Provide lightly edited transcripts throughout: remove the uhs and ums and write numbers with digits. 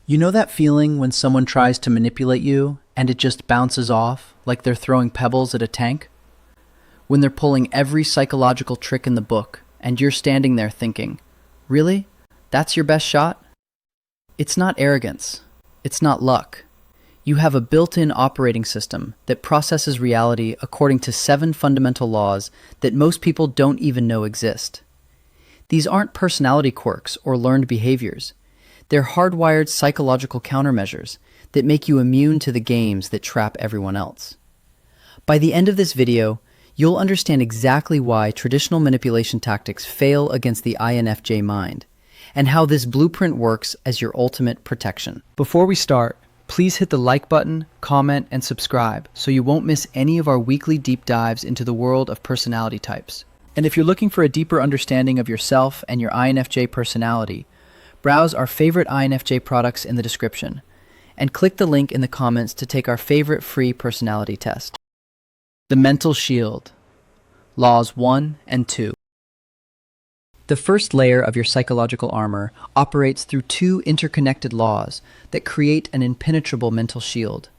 You know that feeling when someone tries to manipulate you and it just bounces off like they're throwing pebbles at a tank? When they're pulling every psychological trick in the book and you're standing there thinking, really? That's your best shot? It's not arrogance. It's not luck. You have a built-in operating system that processes reality according to 7 fundamental laws that most people don't even know exist. These aren't personality quirks or learned behaviors. They're hardwired psychological countermeasures that make you immune to the games that trap everyone else. By the end of this video, you'll understand exactly why traditional manipulation tactics fail against the INFJ mind, and how this blueprint works as your ultimate protection. Before we start, please hit the like button, comment, and subscribe so you won't miss any of our weekly deep dives into the world of personality types. And if you're looking for a deeper understanding of yourself and your INFJ personality, browse our favorite INFJ products in the description, and click the link in the comments to take our favorite free personality test. The Mental Shield, Laws 1 and 2. The first layer of your psychological armor operates through 2 interconnected laws that create an impenetrable mental shield.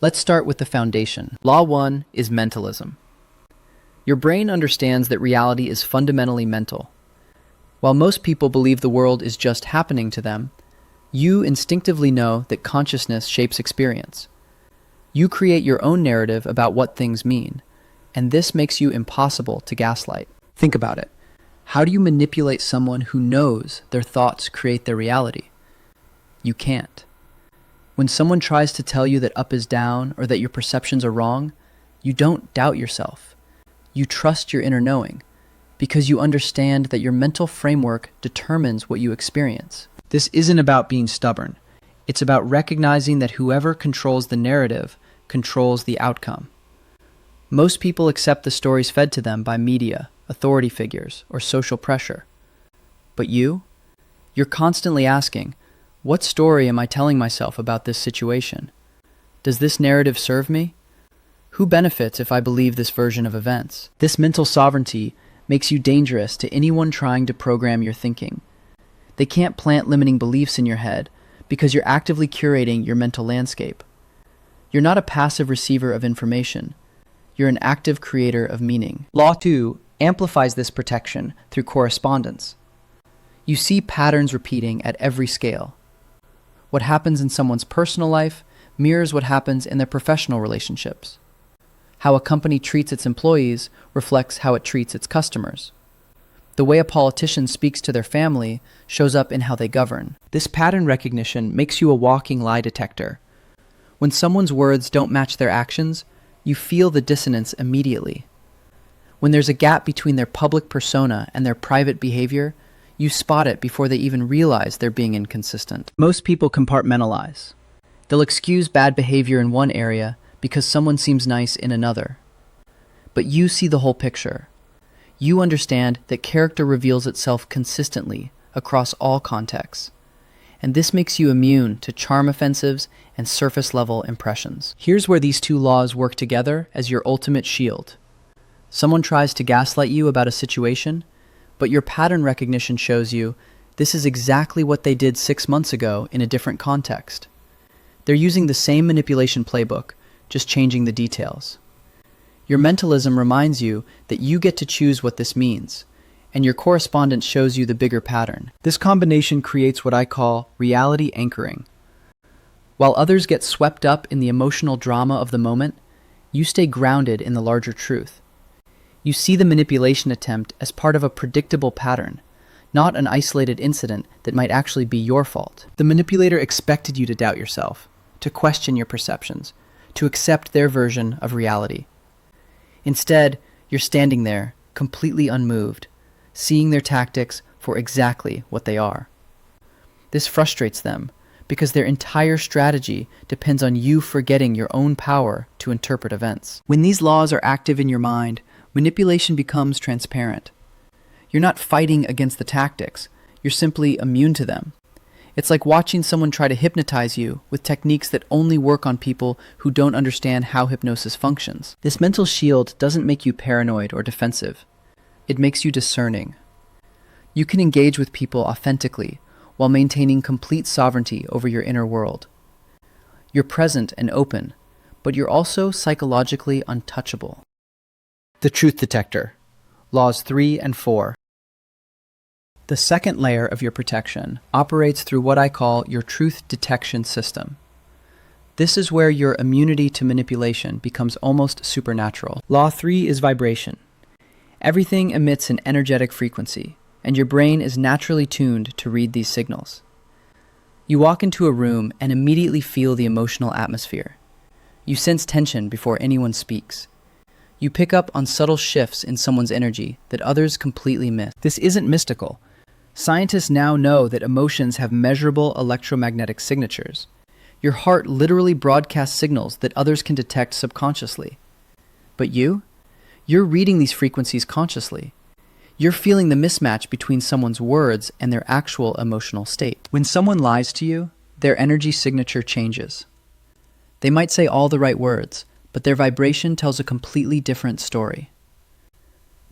Let's start with the foundation. Law 1 is mentalism. Your brain understands that reality is fundamentally mental. While most people believe the world is just happening to them, you instinctively know that consciousness shapes experience. You create your own narrative about what things mean, and this makes you impossible to gaslight. Think about it. How do you manipulate someone who knows their thoughts create their reality? You can't. When someone tries to tell you that up is down or that your perceptions are wrong, you don't doubt yourself. You trust your inner knowing, because you understand that your mental framework determines what you experience. This isn't about being stubborn. It's about recognizing that whoever controls the narrative controls the outcome. Most people accept the stories fed to them by media, authority figures, or social pressure. But you're constantly asking, what story am I telling myself about this situation? Does this narrative serve me? Who benefits if I believe this version of events? This mental sovereignty makes you dangerous to anyone trying to program your thinking. They can't plant limiting beliefs in your head because you're actively curating your mental landscape. You're not a passive receiver of information. You're an active creator of meaning. Law 2 amplifies this protection through correspondence. You see patterns repeating at every scale. What happens in someone's personal life mirrors what happens in their professional relationships. How a company treats its employees reflects how it treats its customers. The way a politician speaks to their family shows up in how they govern. This pattern recognition makes you a walking lie detector. When someone's words don't match their actions, you feel the dissonance immediately. When there's a gap between their public persona and their private behavior, you spot it before they even realize they're being inconsistent. Most people compartmentalize. They'll excuse bad behavior in one area because someone seems nice in another. But you see the whole picture. You understand that character reveals itself consistently across all contexts, and this makes you immune to charm offensives and surface-level impressions. Here's where these 2 laws work together as your ultimate shield. Someone tries to gaslight you about a situation, but your pattern recognition shows you this is exactly what they did 6 months ago in a different context. They're using the same manipulation playbook, just changing the details. Your mentalism reminds you that you get to choose what this means, and your correspondence shows you the bigger pattern. This combination creates what I call reality anchoring. While others get swept up in the emotional drama of the moment, you stay grounded in the larger truth. You see the manipulation attempt as part of a predictable pattern, not an isolated incident that might actually be your fault. The manipulator expected you to doubt yourself, to question your perceptions, to accept their version of reality. Instead, you're standing there, completely unmoved, seeing their tactics for exactly what they are. This frustrates them because their entire strategy depends on you forgetting your own power to interpret events. When these laws are active in your mind, manipulation becomes transparent. You're not fighting against the tactics, you're simply immune to them. It's like watching someone try to hypnotize you with techniques that only work on people who don't understand how hypnosis functions. This mental shield doesn't make you paranoid or defensive. It makes you discerning. You can engage with people authentically while maintaining complete sovereignty over your inner world. You're present and open, but you're also psychologically untouchable. The truth detector. Laws 3 and 4. The second layer of your protection operates through what I call your truth detection system. This is where your immunity to manipulation becomes almost supernatural. Law 3 is vibration. Everything emits an energetic frequency, and your brain is naturally tuned to read these signals. You walk into a room and immediately feel the emotional atmosphere. You sense tension before anyone speaks. You pick up on subtle shifts in someone's energy that others completely miss. This isn't mystical. Scientists now know that emotions have measurable electromagnetic signatures. Your heart literally broadcasts signals that others can detect subconsciously. But you're reading these frequencies consciously. You're feeling the mismatch between someone's words and their actual emotional state. When someone lies to you, their energy signature changes. They might say all the right words, but their vibration tells a completely different story.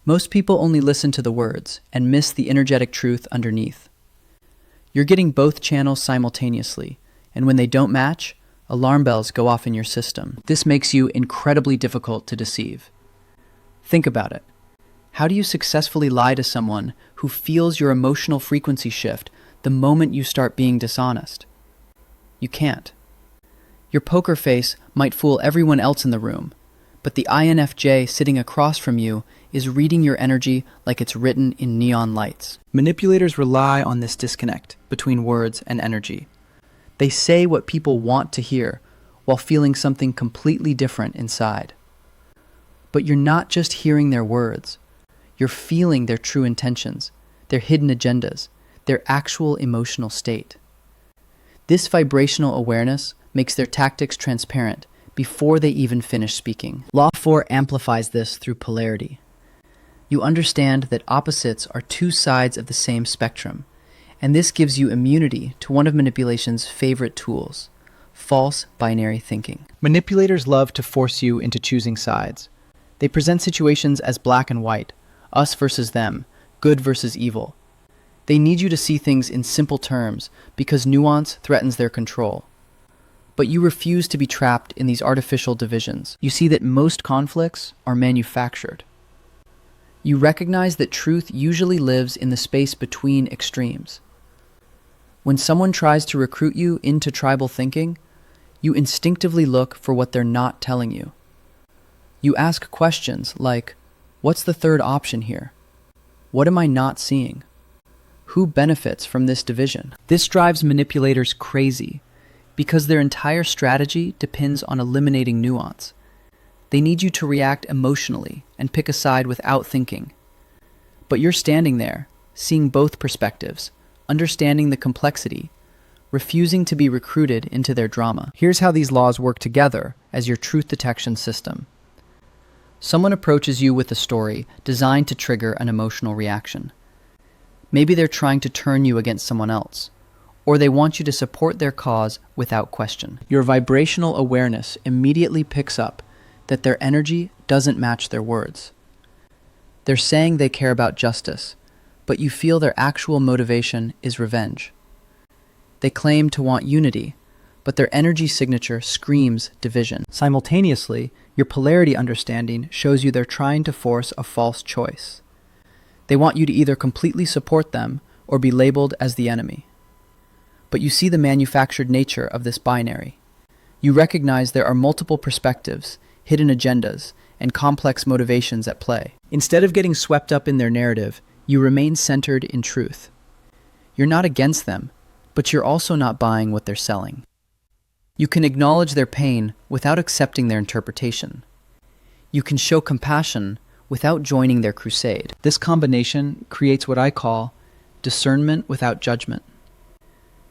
Most people only listen to the words and miss the energetic truth underneath. You're getting both channels simultaneously, and when they don't match, alarm bells go off in your system. This makes you incredibly difficult to deceive. Think about it. How do you successfully lie to someone who feels your emotional frequency shift the moment you start being dishonest? You can't. Your poker face might fool everyone else in the room, but the INFJ sitting across from you is reading your energy like it's written in neon lights. Manipulators rely on this disconnect between words and energy. They say what people want to hear while feeling something completely different inside. But you're not just hearing their words. You're feeling their true intentions, their hidden agendas, their actual emotional state. This vibrational awareness makes their tactics transparent before they even finish speaking. Law 4 amplifies this through polarity. You understand that opposites are two sides of the same spectrum, and this gives you immunity to one of manipulation's favorite tools, false binary thinking. Manipulators love to force you into choosing sides. They present situations as black and white, us versus them, good versus evil. They need you to see things in simple terms because nuance threatens their control. But you refuse to be trapped in these artificial divisions. You see that most conflicts are manufactured. You recognize that truth usually lives in the space between extremes. When someone tries to recruit you into tribal thinking, you instinctively look for what they're not telling you. You ask questions like, what's the third option here? What am I not seeing? Who benefits from this division? This drives manipulators crazy because their entire strategy depends on eliminating nuance. They need you to react emotionally and pick a side without thinking. But you're standing there, seeing both perspectives, understanding the complexity, refusing to be recruited into their drama. Here's how these laws work together as your truth detection system. Someone approaches you with a story designed to trigger an emotional reaction. Maybe they're trying to turn you against someone else, or they want you to support their cause without question. Your vibrational awareness immediately picks up that their energy doesn't match their words. They're saying they care about justice, but you feel their actual motivation is revenge. They claim to want unity, but their energy signature screams division. Simultaneously, your polarity understanding shows you they're trying to force a false choice. They want you to either completely support them or be labeled as the enemy. But you see the manufactured nature of this binary. You recognize there are multiple perspectives, hidden agendas, and complex motivations at play. Instead of getting swept up in their narrative, you remain centered in truth. You're not against them, but you're also not buying what they're selling. You can acknowledge their pain without accepting their interpretation. You can show compassion without joining their crusade. This combination creates what I call discernment without judgment.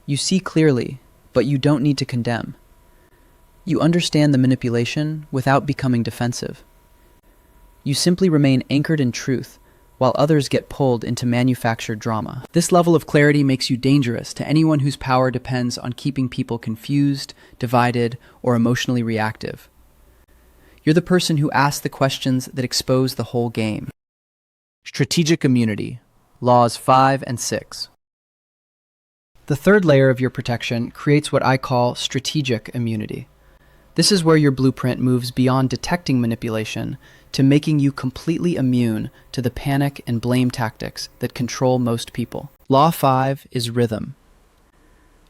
You see clearly, but you don't need to condemn. You understand the manipulation without becoming defensive. You simply remain anchored in truth, while others get pulled into manufactured drama. This level of clarity makes you dangerous to anyone whose power depends on keeping people confused, divided, or emotionally reactive. You're the person who asks the questions that expose the whole game. Strategic immunity, laws 5 and 6. The third layer of your protection creates what I call strategic immunity. This is where your blueprint moves beyond detecting manipulation to making you completely immune to the panic and blame tactics that control most people. Law 5 is rhythm.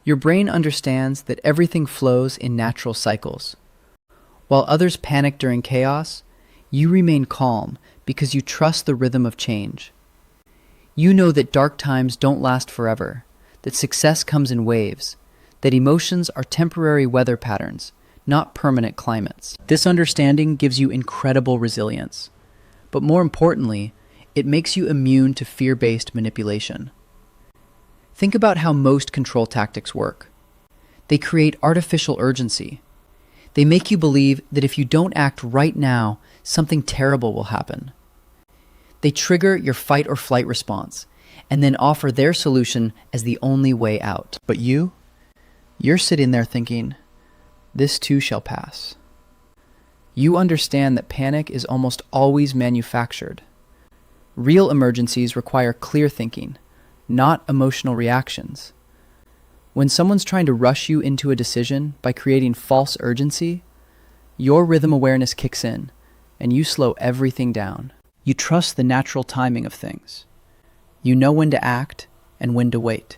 Your brain understands that everything flows in natural cycles. While others panic during chaos, you remain calm because you trust the rhythm of change. You know that dark times don't last forever, that success comes in waves, that emotions are temporary weather patterns, not permanent climates. This understanding gives you incredible resilience. But more importantly, it makes you immune to fear-based manipulation. Think about how most control tactics work. They create artificial urgency. They make you believe that if you don't act right now, something terrible will happen. They trigger your fight or flight response and then offer their solution as the only way out. But you're sitting there thinking, this too shall pass. You understand that panic is almost always manufactured. Real emergencies require clear thinking, not emotional reactions. When someone's trying to rush you into a decision by creating false urgency, your rhythm awareness kicks in and you slow everything down. You trust the natural timing of things. You know when to act and when to wait.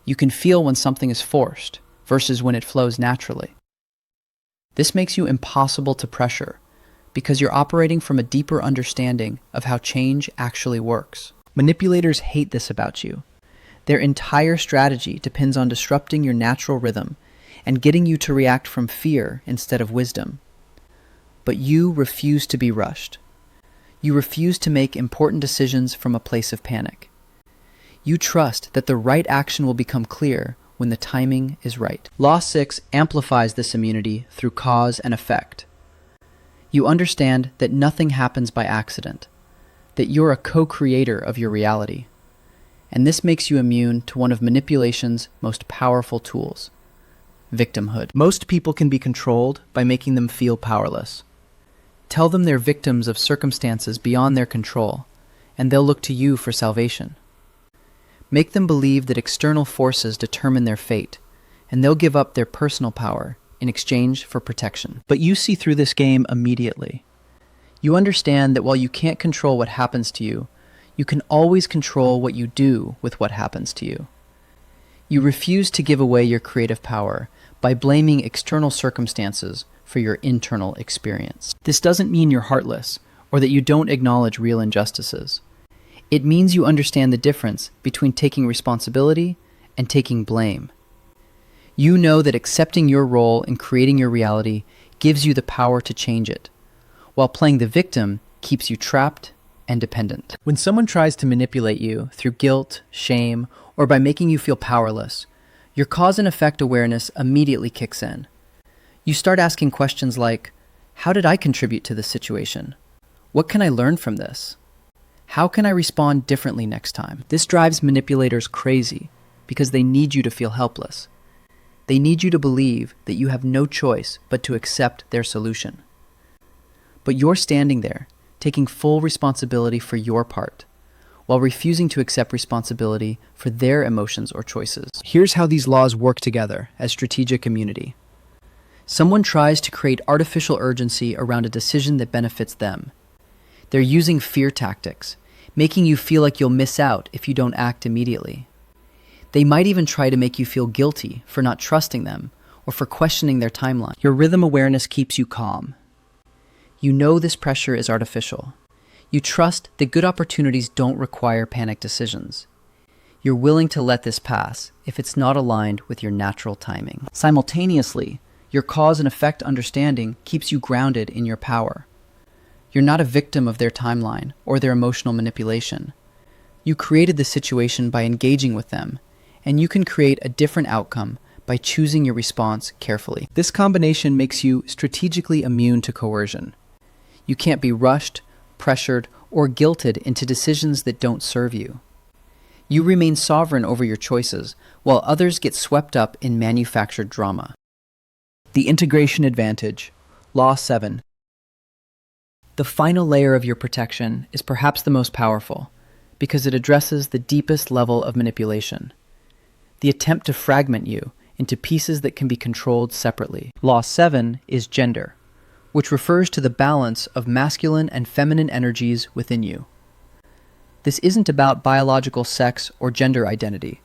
You can feel when something is forced versus when it flows naturally. This makes you impossible to pressure because you're operating from a deeper understanding of how change actually works. Manipulators hate this about you. Their entire strategy depends on disrupting your natural rhythm and getting you to react from fear instead of wisdom. But you refuse to be rushed. You refuse to make important decisions from a place of panic. You trust that the right action will become clear when the timing is right. Law 6 amplifies this immunity through cause and effect. You understand that nothing happens by accident, that you're a co-creator of your reality. And this makes you immune to one of manipulation's most powerful tools, victimhood. Most people can be controlled by making them feel powerless. Tell them they're victims of circumstances beyond their control, and they'll look to you for salvation. Make them believe that external forces determine their fate, and they'll give up their personal power in exchange for protection. But you see through this game immediately. You understand that while you can't control what happens to you, you can always control what you do with what happens to you. You refuse to give away your creative power by blaming external circumstances for your internal experience. This doesn't mean you're heartless or that you don't acknowledge real injustices. It means you understand the difference between taking responsibility and taking blame. You know that accepting your role in creating your reality gives you the power to change it, while playing the victim keeps you trapped and dependent. When someone tries to manipulate you through guilt, shame, or by making you feel powerless, your cause and effect awareness immediately kicks in. You start asking questions like, how did I contribute to this situation? What can I learn from this? How can I respond differently next time? This drives manipulators crazy because they need you to feel helpless. They need you to believe that you have no choice but to accept their solution. But you're standing there, taking full responsibility for your part, while refusing to accept responsibility for their emotions or choices. Here's how these laws work together as strategic immunity. Someone tries to create artificial urgency around a decision that benefits them. They're using fear tactics, making you feel like you'll miss out if you don't act immediately. They might even try to make you feel guilty for not trusting them or for questioning their timeline. Your rhythm awareness keeps you calm. You know this pressure is artificial. You trust that good opportunities don't require panic decisions. You're willing to let this pass if it's not aligned with your natural timing. Simultaneously, your cause and effect understanding keeps you grounded in your power. You're not a victim of their timeline or their emotional manipulation. You created the situation by engaging with them, and you can create a different outcome by choosing your response carefully. This combination makes you strategically immune to coercion. You can't be rushed, pressured, or guilted into decisions that don't serve you. You remain sovereign over your choices, while others get swept up in manufactured drama. The integration advantage. Law 7. The final layer of your protection is perhaps the most powerful, because it addresses the deepest level of manipulation. the attempt to fragment you into pieces that can be controlled separately. Law 7 is gender, which refers to the balance of masculine and feminine energies within you. This isn't about biological sex or gender identity.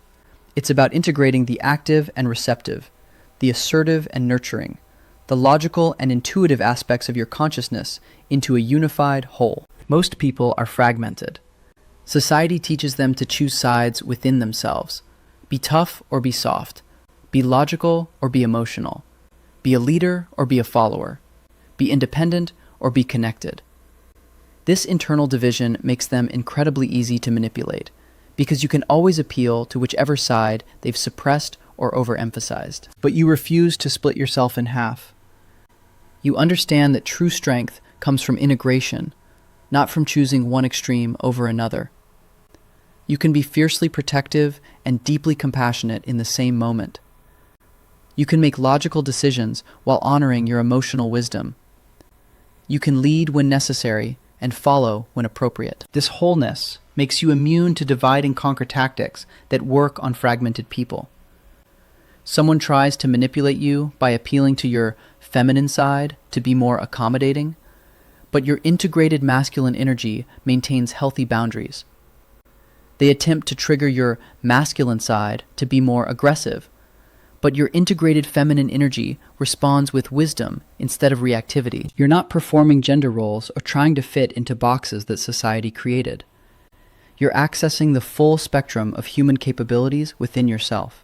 It's about integrating the active and receptive, the assertive and nurturing, the logical and intuitive aspects of your consciousness into a unified whole. Most people are fragmented. Society teaches them to choose sides within themselves. Be tough or be soft. Be logical or be emotional. Be a leader or be a follower. Be independent or be connected. This internal division makes them incredibly easy to manipulate, because you can always appeal to whichever side they've suppressed or overemphasized. But you refuse to split yourself in half. You understand that true strength comes from integration, not from choosing one extreme over another. You can be fiercely protective and deeply compassionate in the same moment. You can make logical decisions while honoring your emotional wisdom. You can lead when necessary and follow when appropriate. This wholeness makes you immune to divide and conquer tactics that work on fragmented people. Someone tries to manipulate you by appealing to your feminine side to be more accommodating, but your integrated masculine energy maintains healthy boundaries. They attempt to trigger your masculine side to be more aggressive, but your integrated feminine energy responds with wisdom instead of reactivity. You're not performing gender roles or trying to fit into boxes that society created. You're accessing the full spectrum of human capabilities within yourself.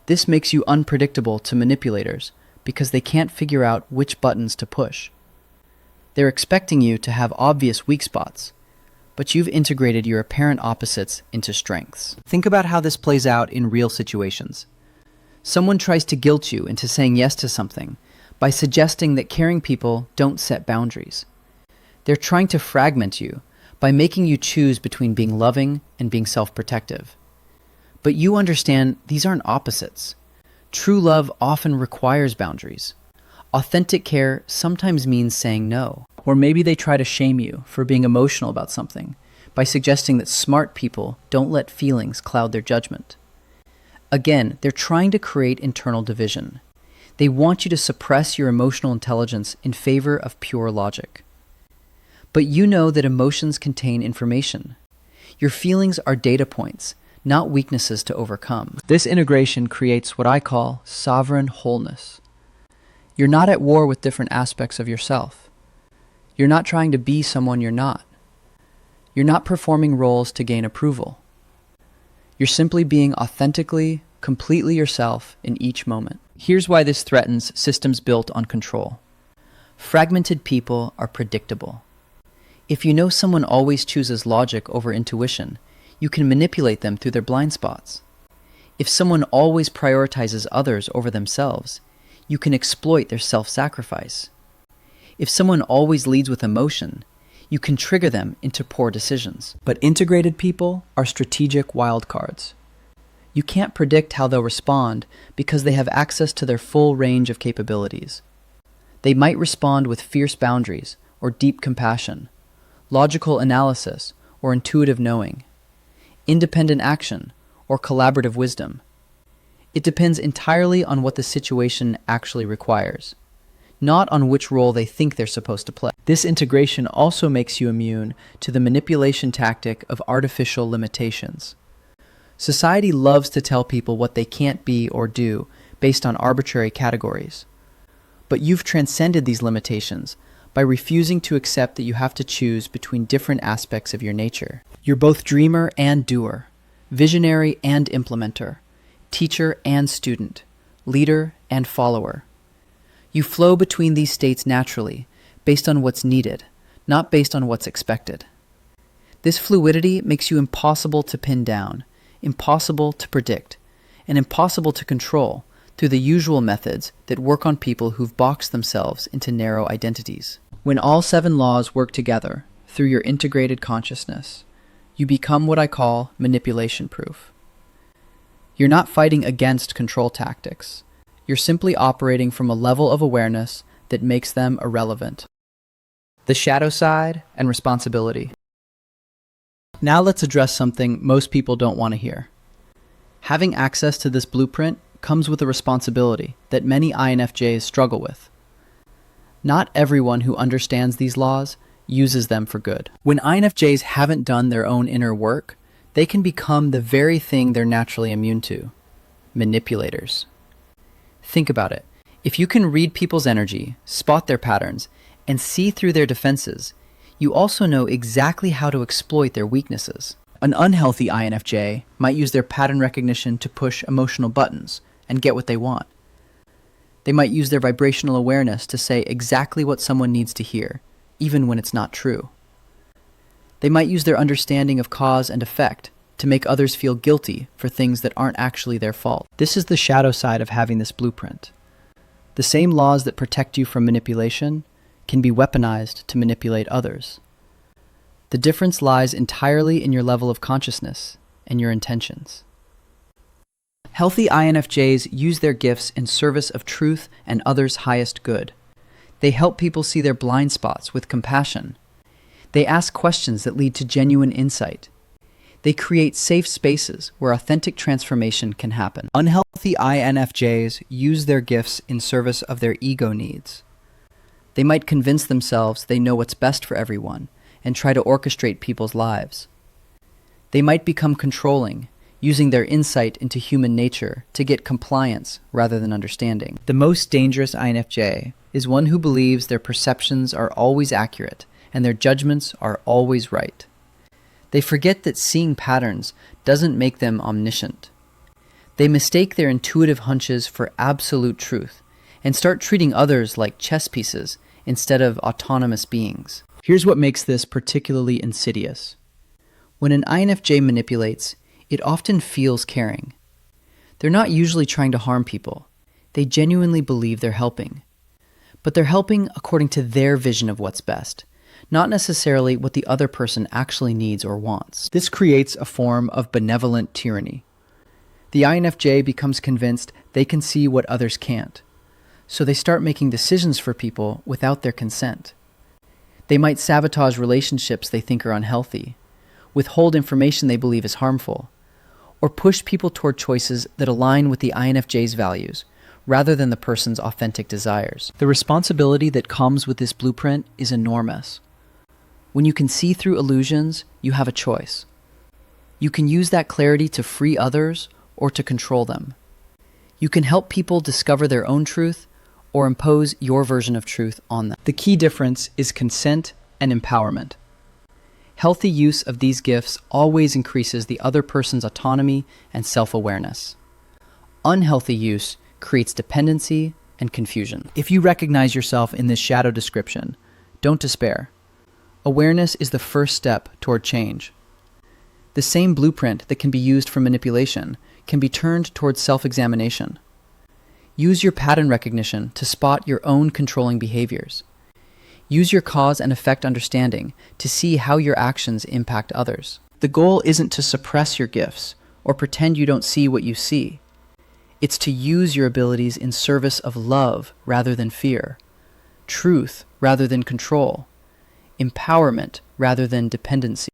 This makes you unpredictable to manipulators because they can't figure out which buttons to push. They're expecting you to have obvious weak spots, but you've integrated your apparent opposites into strengths. Think about how this plays out in real situations. Someone tries to guilt you into saying yes to something by suggesting that caring people don't set boundaries. They're trying to fragment you by making you choose between being loving and being self-protective. But you understand these aren't opposites. True love often requires boundaries. Authentic care sometimes means saying no. Or maybe they try to shame you for being emotional about something by suggesting that smart people don't let feelings cloud their judgment. Again, they're trying to create internal division. They want you to suppress your emotional intelligence in favor of pure logic. But you know that emotions contain information. Your feelings are data points, not weaknesses to overcome. This integration creates what I call sovereign wholeness. You're not at war with different aspects of yourself. You're not trying to be someone you're not. You're not performing roles to gain approval. You're simply being authentically, completely yourself in each moment. Here's why this threatens systems built on control. Fragmented people are predictable. If you know someone always chooses logic over intuition, you can manipulate them through their blind spots. If someone always prioritizes others over themselves, you can exploit their self-sacrifice. If someone always leads with emotion, you can trigger them into poor decisions. But integrated people are strategic wildcards. You can't predict how they'll respond because they have access to their full range of capabilities. They might respond with fierce boundaries or deep compassion, logical analysis or intuitive knowing, independent action or collaborative wisdom. It depends entirely on what the situation actually requires, not on which role they think they're supposed to play. This integration also makes you immune to the manipulation tactic of artificial limitations. Society loves to tell people what they can't be or do based on arbitrary categories. But you've transcended these limitations by refusing to accept that you have to choose between different aspects of your nature. You're both dreamer and doer, visionary and implementer, teacher and student, leader and follower. You flow between these states naturally, based on what's needed, not based on what's expected. This fluidity makes you impossible to pin down, impossible to predict, and impossible to control through the usual methods that work on people who've boxed themselves into narrow identities. When all 7 laws work together through your integrated consciousness, you become what I call manipulation-proof. You're not fighting against control tactics. You're simply operating from a level of awareness that makes them irrelevant. The shadow side and responsibility. Now let's address something most people don't want to hear. Having access to this blueprint comes with a responsibility that many INFJs struggle with. Not everyone who understands these laws uses them for good. When INFJs haven't done their own inner work, they can become the very thing they're naturally immune to: manipulators. Think about it. If you can read people's energy, spot their patterns, and see through their defenses, you also know exactly how to exploit their weaknesses. An unhealthy INFJ might use their pattern recognition to push emotional buttons and get what they want. They might use their vibrational awareness to say exactly what someone needs to hear, even when it's not true. They might use their understanding of cause and effect to make others feel guilty for things that aren't actually their fault. This is the shadow side of having this blueprint. The same laws that protect you from manipulation can be weaponized to manipulate others. The difference lies entirely in your level of consciousness and your intentions. Healthy INFJs use their gifts in service of truth and others' highest good. They help people see their blind spots with compassion. They ask questions that lead to genuine insight. They create safe spaces where authentic transformation can happen. Unhealthy INFJs use their gifts in service of their ego needs. They might convince themselves they know what's best for everyone and try to orchestrate people's lives. They might become controlling, using their insight into human nature to get compliance rather than understanding. The most dangerous INFJ is one who believes their perceptions are always accurate and their judgments are always right. They forget that seeing patterns doesn't make them omniscient. They mistake their intuitive hunches for absolute truth and start treating others like chess pieces instead of autonomous beings. Here's what makes this particularly insidious. When an INFJ manipulates, it often feels caring. They're not usually trying to harm people. They genuinely believe they're helping. But they're helping according to their vision of what's best, not necessarily what the other person actually needs or wants. This creates a form of benevolent tyranny. The INFJ becomes convinced they can see what others can't, so they start making decisions for people without their consent. They might sabotage relationships they think are unhealthy, withhold information they believe is harmful, or push people toward choices that align with the INFJ's values, rather than the person's authentic desires. The responsibility that comes with this blueprint is enormous. When you can see through illusions, you have a choice. You can use that clarity to free others or to control them. You can help people discover their own truth or impose your version of truth on them. The key difference is consent and empowerment. Healthy use of these gifts always increases the other person's autonomy and self-awareness. Unhealthy use creates dependency and confusion. If you recognize yourself in this shadow description, don't despair. Awareness is the first step toward change. The same blueprint that can be used for manipulation can be turned towards self-examination. Use your pattern recognition to spot your own controlling behaviors. Use your cause and effect understanding to see how your actions impact others. The goal isn't to suppress your gifts or pretend you don't see what you see. It's to use your abilities in service of love rather than fear, truth rather than control, empowerment rather than dependency.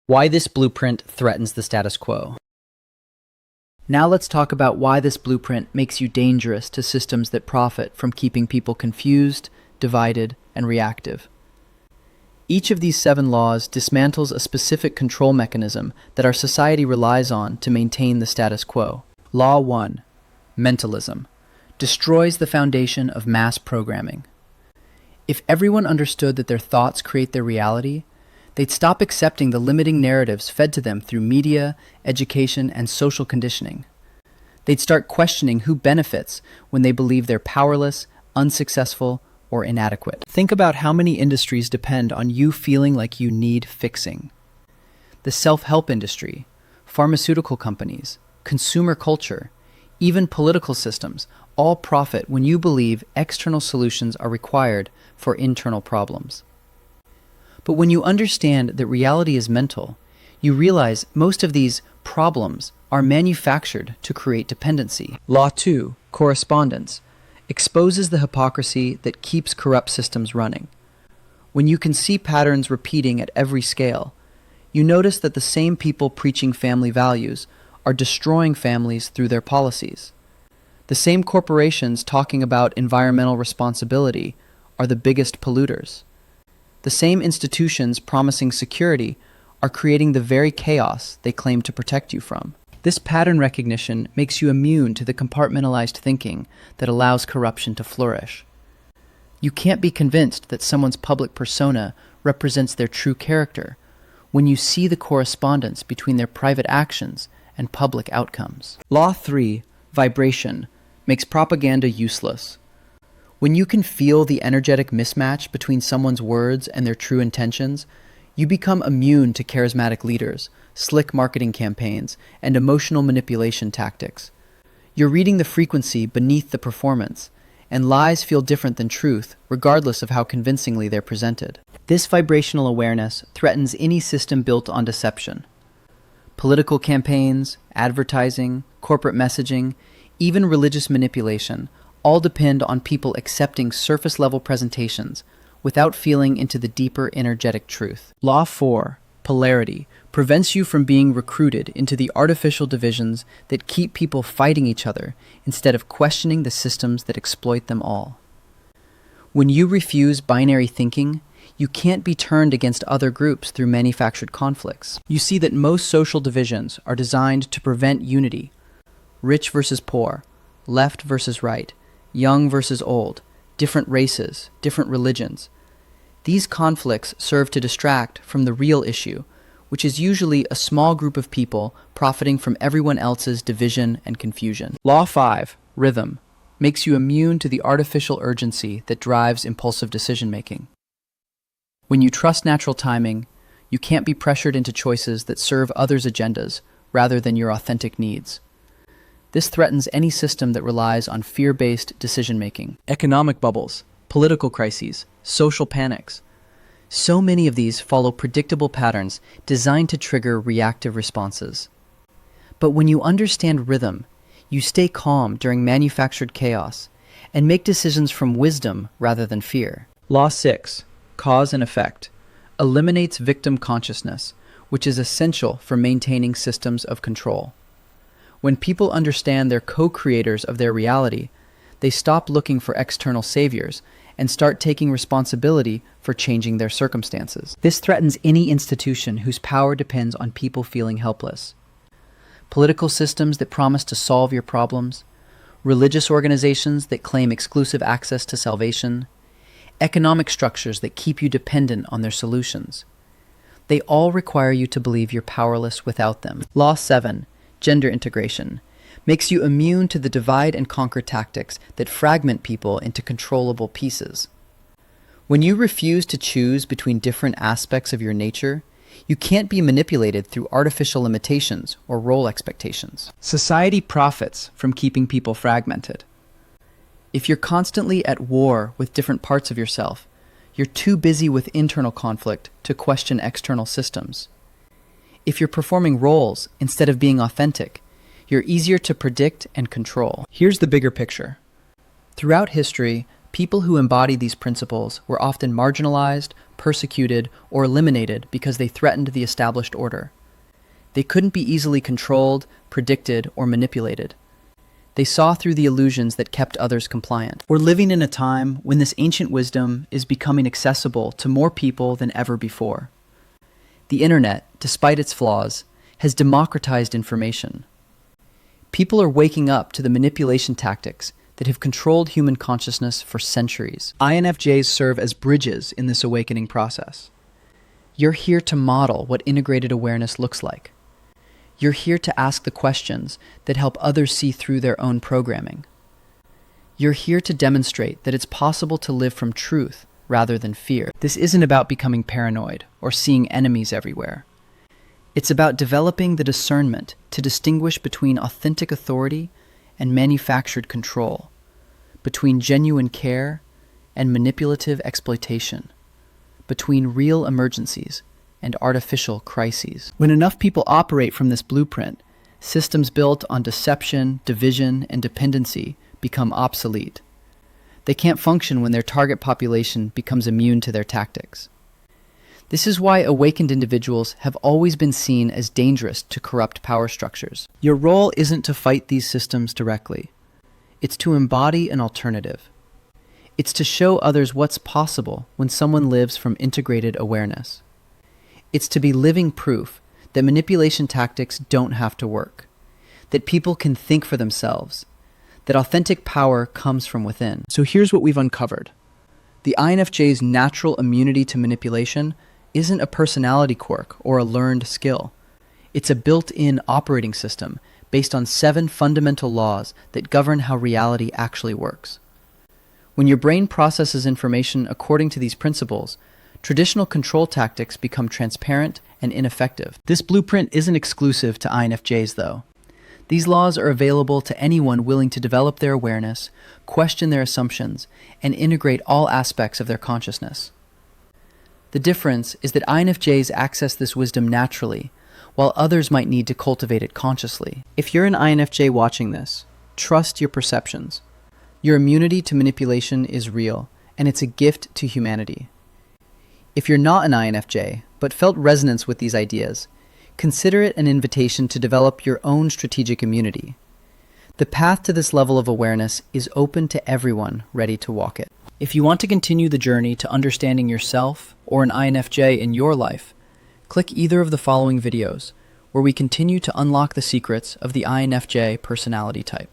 Why this blueprint threatens the status quo. Now let's talk about why this blueprint makes you dangerous to systems that profit from keeping people confused, divided, and reactive. Each of these 7 laws dismantles a specific control mechanism that our society relies on to maintain the status quo. Law 1. Mentalism. Destroys the foundation of mass programming. If everyone understood that their thoughts create their reality, they'd stop accepting the limiting narratives fed to them through media, education, and social conditioning. They'd start questioning who benefits when they believe they're powerless, unsuccessful, or inadequate. Think about how many industries depend on you feeling like you need fixing. The self-help industry, pharmaceutical companies, consumer culture, even political systems all profit when you believe external solutions are required for internal problems. But when you understand that reality is mental, you realize most of these problems are manufactured to create dependency. Law 2, correspondence, exposes the hypocrisy that keeps corrupt systems running. When you can see patterns repeating at every scale, you notice that the same people preaching family values are destroying families through their policies. The same corporations talking about environmental responsibility are the biggest polluters. The same institutions promising security are creating the very chaos they claim to protect you from. This pattern recognition makes you immune to the compartmentalized thinking that allows corruption to flourish. You can't be convinced that someone's public persona represents their true character when you see the correspondence between their private actions and public outcomes. Law 3, vibration, makes propaganda useless. When you can feel the energetic mismatch between someone's words and their true intentions, you become immune to charismatic leaders, slick marketing campaigns, and emotional manipulation tactics. You're reading the frequency beneath the performance, and lies feel different than truth, regardless of how convincingly they're presented. This vibrational awareness threatens any system built on deception. Political campaigns, advertising, corporate messaging, even religious manipulation all depend on people accepting surface-level presentations without feeling into the deeper energetic truth. Law 4, polarity, prevents you from being recruited into the artificial divisions that keep people fighting each other instead of questioning the systems that exploit them all. When you refuse binary thinking, you can't be turned against other groups through manufactured conflicts. You see that most social divisions are designed to prevent unity. Rich versus poor, left versus right, young versus old, different races, different religions. These conflicts serve to distract from the real issue, which is usually a small group of people profiting from everyone else's division and confusion. Law 5, rhythm, makes you immune to the artificial urgency that drives impulsive decision-making. When you trust natural timing, you can't be pressured into choices that serve others' agendas rather than your authentic needs. This threatens any system that relies on fear-based decision-making. Economic bubbles, political crises, social panics. So many of these follow predictable patterns designed to trigger reactive responses. But when you understand rhythm, you stay calm during manufactured chaos and make decisions from wisdom rather than fear. Law 6, cause and effect, eliminates victim consciousness, which is essential for maintaining systems of control. When people understand they're co-creators of their reality, they stop looking for external saviors and start taking responsibility for changing their circumstances. This threatens any institution whose power depends on people feeling helpless. Political systems that promise to solve your problems, religious organizations that claim exclusive access to salvation, economic structures that keep you dependent on their solutions. They all require you to believe you're powerless without them. Law 7, gender integration, makes you immune to the divide and conquer tactics that fragment people into controllable pieces. When you refuse to choose between different aspects of your nature, you can't be manipulated through artificial limitations or role expectations. Society profits from keeping people fragmented. If you're constantly at war with different parts of yourself, you're too busy with internal conflict to question external systems. If you're performing roles instead of being authentic, you're easier to predict and control. Here's the bigger picture. Throughout history, people who embodied these principles were often marginalized, persecuted, or eliminated because they threatened the established order. They couldn't be easily controlled, predicted, or manipulated. They saw through the illusions that kept others compliant. We're living in a time when this ancient wisdom is becoming accessible to more people than ever before. The internet, despite its flaws, has democratized information. People are waking up to the manipulation tactics that have controlled human consciousness for centuries. INFJs serve as bridges in this awakening process. You're here to model what integrated awareness looks like. You're here to ask the questions that help others see through their own programming. You're here to demonstrate that it's possible to live from truth rather than fear. This isn't about becoming paranoid or seeing enemies everywhere. It's about developing the discernment to distinguish between authentic authority and manufactured control, between genuine care and manipulative exploitation, between real emergencies and artificial crises. When enough people operate from this blueprint, systems built on deception, division, and dependency become obsolete. They can't function when their target population becomes immune to their tactics. This is why awakened individuals have always been seen as dangerous to corrupt power structures. Your role isn't to fight these systems directly. It's to embody an alternative. It's to show others what's possible when someone lives from integrated awareness. It's to be living proof that manipulation tactics don't have to work, that people can think for themselves, that authentic power comes from within. So here's what we've uncovered. The INFJ's natural immunity to manipulation isn't a personality quirk or a learned skill. It's a built-in operating system based on 7 fundamental laws that govern how reality actually works. When your brain processes information according to these principles, traditional control tactics become transparent and ineffective. This blueprint isn't exclusive to INFJs, though. These laws are available to anyone willing to develop their awareness, question their assumptions, and integrate all aspects of their consciousness. The difference is that INFJs access this wisdom naturally, while others might need to cultivate it consciously. If you're an INFJ watching this, trust your perceptions. Your immunity to manipulation is real, and it's a gift to humanity. If you're not an INFJ, but felt resonance with these ideas, consider it an invitation to develop your own strategic immunity. The path to this level of awareness is open to everyone ready to walk it. If you want to continue the journey to understanding yourself or an INFJ in your life, click either of the following videos, where we continue to unlock the secrets of the INFJ personality type.